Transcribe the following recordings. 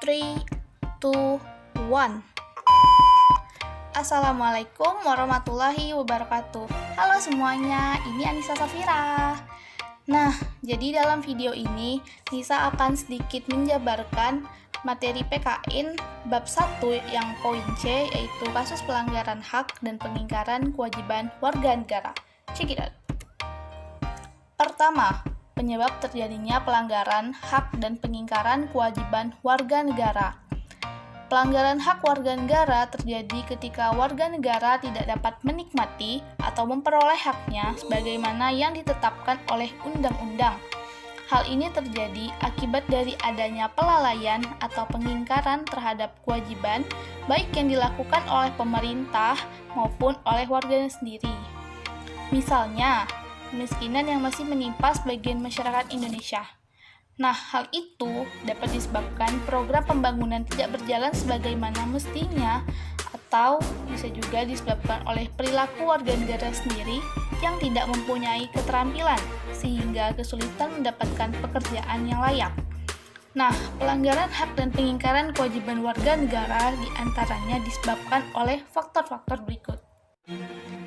3, 2, 1. Assalamualaikum warahmatullahi wabarakatuh. Halo semuanya, ini Anissa Safira. Nah, jadi dalam video ini Nisa akan sedikit menjabarkan materi PKN bab 1 yang poin C, yaitu kasus pelanggaran hak dan pengingkaran kewajiban warga negara. Check it out. Pertama, penyebab terjadinya pelanggaran hak dan pengingkaran kewajiban warga negara. Pelanggaran hak warga negara terjadi ketika warga negara tidak dapat menikmati atau memperoleh haknya sebagaimana yang ditetapkan oleh undang-undang. Hal ini terjadi akibat dari adanya pelalaian atau pengingkaran terhadap kewajiban, baik yang dilakukan oleh pemerintah maupun oleh warganya sendiri. Misalnya, kemiskinan yang masih menimpa sebagian masyarakat Indonesia. Nah, hal itu dapat disebabkan program pembangunan tidak berjalan sebagaimana mestinya, atau bisa juga disebabkan oleh perilaku warga negara sendiri yang tidak mempunyai keterampilan, sehingga kesulitan mendapatkan pekerjaan yang layak. Nah, pelanggaran hak dan pengingkaran kewajiban warga negara diantaranya disebabkan oleh faktor-faktor berikut.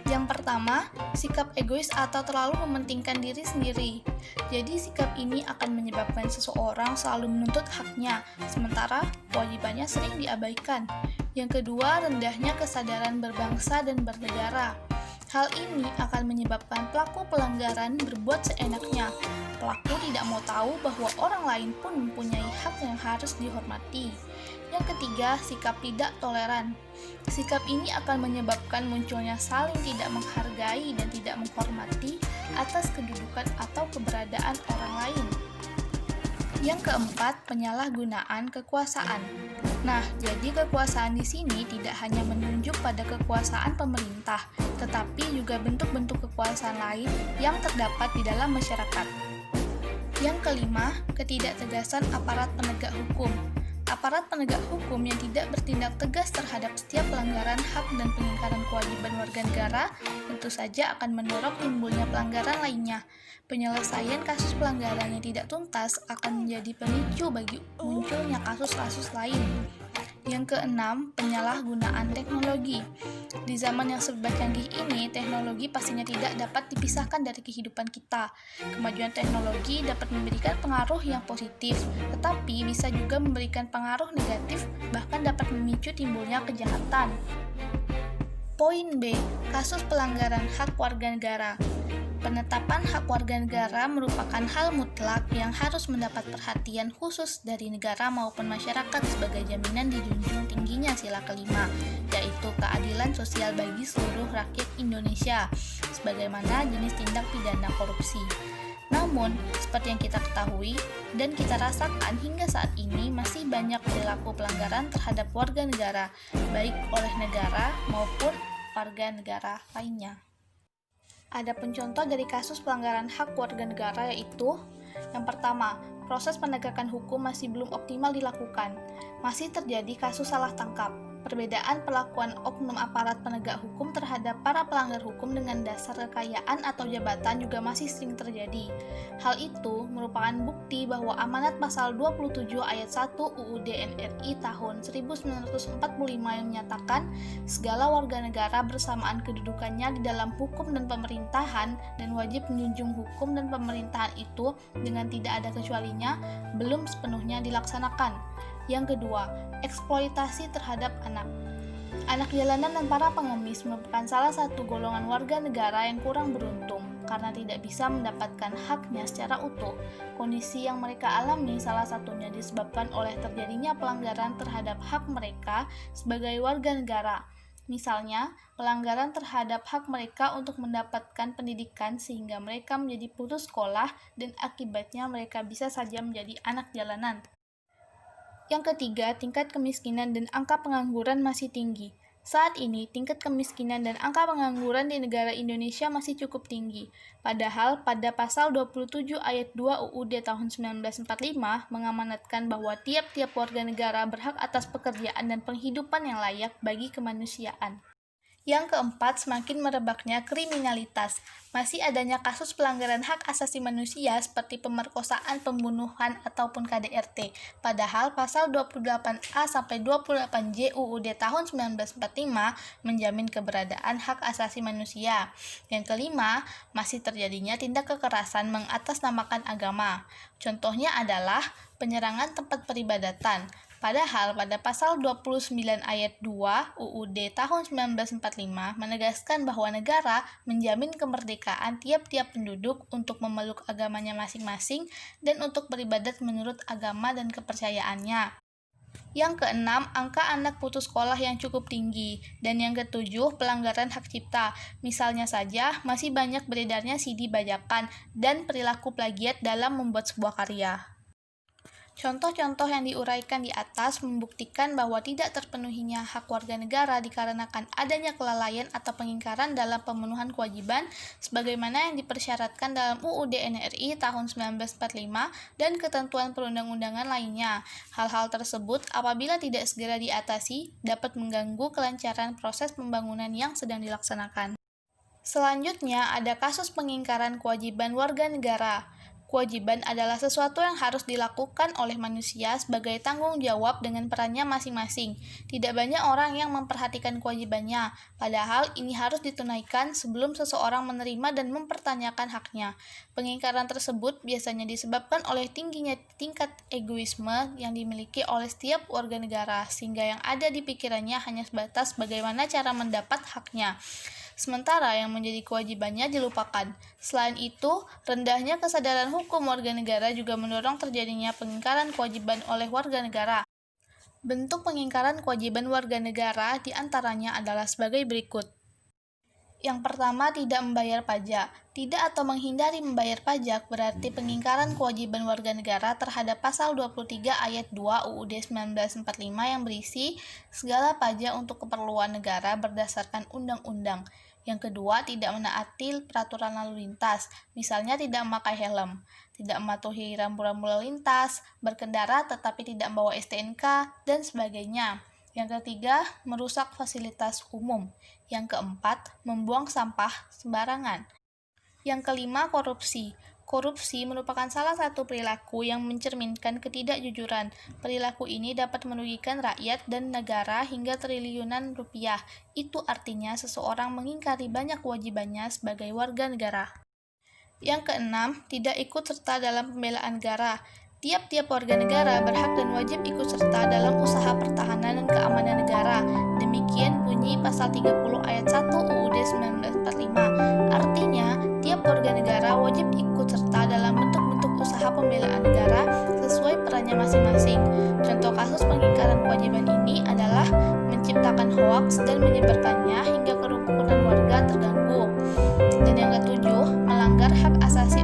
Yang pertama, sikap egois atau terlalu mementingkan diri sendiri. Jadi sikap ini akan menyebabkan seseorang selalu menuntut haknya, sementara kewajibannya sering diabaikan. Yang kedua, rendahnya kesadaran berbangsa dan bernegara. Hal ini akan menyebabkan pelaku pelanggaran berbuat seenaknya. Pelaku tidak mau tahu bahwa orang lain pun mempunyai hak yang harus dihormati. Yang ketiga, sikap tidak toleran. Sikap ini akan menyebabkan munculnya saling tidak menghargai dan tidak menghormati atas kedudukan atau keberadaan orang lain. Yang keempat, penyalahgunaan kekuasaan. Nah, jadi kekuasaan di sini tidak hanya menunjuk pada kekuasaan pemerintah, tetapi juga bentuk-bentuk kekuasaan lain yang terdapat di dalam masyarakat. Yang kelima, ketidaktegasan aparat penegak hukum. Aparat penegak hukum yang tidak bertindak tegas terhadap setiap pelanggaran hak dan pengingkaran kewajiban warga negara tentu saja akan mendorong timbulnya pelanggaran lainnya. Penyelesaian kasus pelanggaran yang tidak tuntas akan menjadi pemicu bagi munculnya kasus-kasus lain. Yang keenam, penyalahgunaan teknologi. Di zaman yang serba canggih ini, teknologi pastinya tidak dapat dipisahkan dari kehidupan kita. Kemajuan teknologi dapat memberikan pengaruh yang positif, tetapi bisa juga memberikan pengaruh negatif, bahkan dapat memicu timbulnya kejahatan. Poin B, kasus pelanggaran hak warga negara. Penetapan hak warga negara merupakan hal mutlak yang harus mendapat perhatian khusus dari negara maupun masyarakat sebagai jaminan dijunjung tingginya sila kelima, yaitu keadilan sosial bagi seluruh rakyat Indonesia, sebagaimana jenis tindak pidana korupsi. Namun, seperti yang kita ketahui dan kita rasakan hingga saat ini masih banyak perilaku pelanggaran terhadap warga negara, baik oleh negara maupun warga negara lainnya. Ada pencontoh dari kasus pelanggaran hak warga negara, yaitu yang pertama, proses penegakan hukum masih belum optimal dilakukan. Masih terjadi kasus salah tangkap. Perbedaan perlakuan oknum aparat penegak hukum terhadap para pelanggar hukum dengan dasar kekayaan atau jabatan juga masih sering terjadi. Hal itu merupakan bukti bahwa amanat pasal 27 ayat 1 UUD NRI tahun 1945 yang menyatakan segala warga negara bersamaan kedudukannya di dalam hukum dan pemerintahan dan wajib menjunjung hukum dan pemerintahan itu dengan tidak ada kecualinya belum sepenuhnya dilaksanakan. Yang kedua, eksploitasi terhadap anak. Anak jalanan dan para pengemis merupakan salah satu golongan warga negara yang kurang beruntung karena tidak bisa mendapatkan haknya secara utuh. Kondisi yang mereka alami salah satunya disebabkan oleh terjadinya pelanggaran terhadap hak mereka sebagai warga negara. Misalnya, pelanggaran terhadap hak mereka untuk mendapatkan pendidikan sehingga mereka menjadi putus sekolah dan akibatnya mereka bisa saja menjadi anak jalanan. Yang ketiga, tingkat kemiskinan dan angka pengangguran masih tinggi. Saat ini, tingkat kemiskinan dan angka pengangguran di negara Indonesia masih cukup tinggi. Padahal, pada pasal 27 ayat 2 UUD tahun 1945 mengamanatkan bahwa tiap-tiap warga negara berhak atas pekerjaan dan penghidupan yang layak bagi kemanusiaan. Yang keempat, semakin merebaknya kriminalitas. Masih adanya kasus pelanggaran hak asasi manusia seperti pemerkosaan, pembunuhan, ataupun KDRT. Padahal pasal 28A sampai 28J UUD tahun 1945 menjamin keberadaan hak asasi manusia. Yang kelima, masih terjadinya tindak kekerasan mengatasnamakan agama. Contohnya adalah penyerangan tempat peribadatan. Padahal pada pasal 29 ayat 2 UUD tahun 1945 menegaskan bahwa negara menjamin kemerdekaan tiap-tiap penduduk untuk memeluk agamanya masing-masing dan untuk beribadat menurut agama dan kepercayaannya. Yang keenam, angka anak putus sekolah yang cukup tinggi. Dan yang ketujuh, pelanggaran hak cipta. Misalnya saja, masih banyak beredarnya CD bajakan dan perilaku plagiat dalam membuat sebuah karya. Contoh-contoh yang diuraikan di atas membuktikan bahwa tidak terpenuhinya hak warga negara dikarenakan adanya kelalaian atau pengingkaran dalam pemenuhan kewajiban sebagaimana yang dipersyaratkan dalam UUD NRI tahun 1945 dan ketentuan perundang-undangan lainnya. Hal-hal tersebut apabila tidak segera diatasi dapat mengganggu kelancaran proses pembangunan yang sedang dilaksanakan. Selanjutnya ada kasus pengingkaran kewajiban warga negara. Kewajiban adalah sesuatu yang harus dilakukan oleh manusia sebagai tanggung jawab dengan perannya masing-masing. Tidak banyak orang yang memperhatikan kewajibannya, padahal ini harus ditunaikan sebelum seseorang menerima dan mempertanyakan haknya. Pengingkaran tersebut biasanya disebabkan oleh tingginya tingkat egoisme yang dimiliki oleh setiap warga negara, sehingga yang ada di pikirannya hanya sebatas bagaimana cara mendapat haknya. Sementara yang menjadi kewajibannya dilupakan. Selain itu, rendahnya kesadaran hukum warga negara juga mendorong terjadinya pengingkaran kewajiban oleh warga negara. Bentuk pengingkaran kewajiban warga negara diantaranya adalah sebagai berikut. Yang pertama, tidak membayar pajak. Tidak atau menghindari membayar pajak berarti pengingkaran kewajiban warga negara terhadap pasal 23 ayat 2 UUD 1945 yang berisi segala pajak untuk keperluan negara berdasarkan undang-undang. Yang kedua, tidak menaati peraturan lalu lintas, misalnya tidak memakai helm, tidak mematuhi rambu-rambu lalu lintas, berkendara tetapi tidak membawa STNK, dan sebagainya. Yang ketiga, merusak fasilitas umum. Yang keempat, membuang sampah sembarangan. Yang kelima, korupsi. Korupsi merupakan salah satu perilaku yang mencerminkan ketidakjujuran. Perilaku ini dapat merugikan rakyat dan negara hingga triliunan rupiah. Itu artinya seseorang mengingkari banyak kewajibannya sebagai warga negara. Yang keenam, tidak ikut serta dalam pembelaan negara. Tiap-tiap warga negara berhak dan wajib ikut serta dalam usaha pertahanan dan keamanan negara. Demikian bunyi pasal 30 ayat 1 UUD 1945. Artinya, tiap warga negara wajib ikut serta dalam bentuk-bentuk usaha pembelaan negara sesuai perannya masing-masing. Contoh kasus pengingkaran kewajiban ini adalah menciptakan hoaks dan menyebarkannya hingga kerukunan warga terganggu. Dan yang ketujuh, melanggar hak asasi